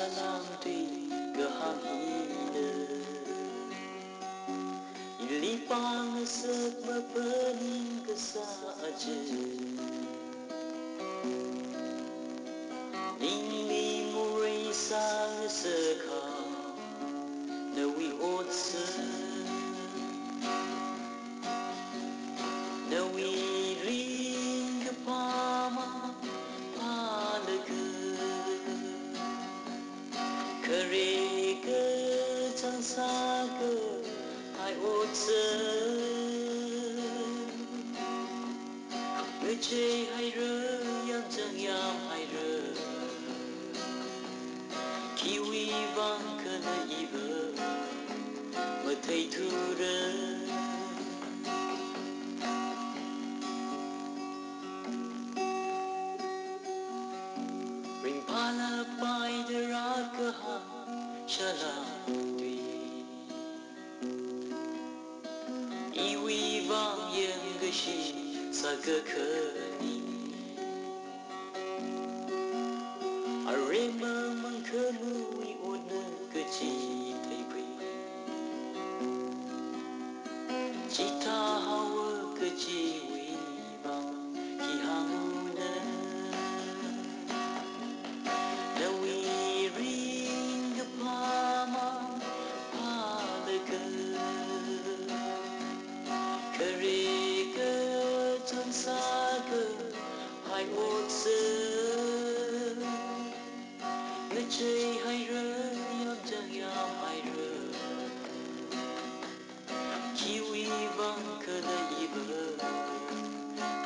salam tui gahang hina ilipang sek mapening kesaja ning li murai sang sekha nawi otse nawi ring pama palaka kare ke chang sa ke ai otse người chê hay rơ yam chẳng yam hay rơ kiwi vang cơ na y vơ mà thầy thu rơ ring pala pai de ra cơ ha shala tui iwi vang yen ge shi sa cơ khơ ni arema mang khơ mu wi ona cơ chi thầy quy chi ta hawa cơ chi wi vang ki hanguna na wi ring pama palaka kare ke chan sa ke hai một giờ người chơi hay rơ yam chẳng yam hay rơ kiwi vang cơ na y vơ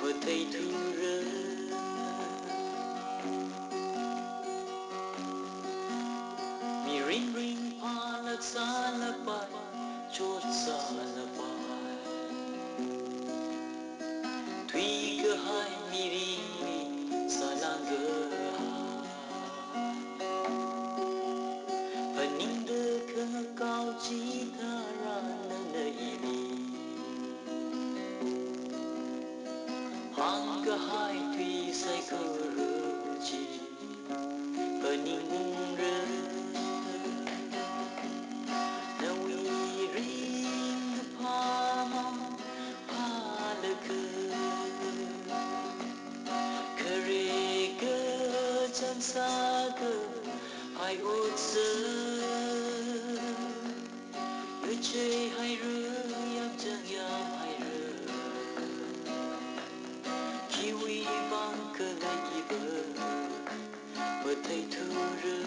mà thầy thu rơ mi ring ring pa lak sa la pai chốt sa la pai thủy cơ hai mi ring mi sa lang cơ paning de cơ cao chi ta ra na na y mi hang cơ hai thủy sai cơ rơ chi paning rơ na wi ring pama palaka kare ke chan sa ke ai ot se người chơi hay rơ yam chẳng yam hay rơ kiwi vang cơ na y vơ mà thầy thu rơ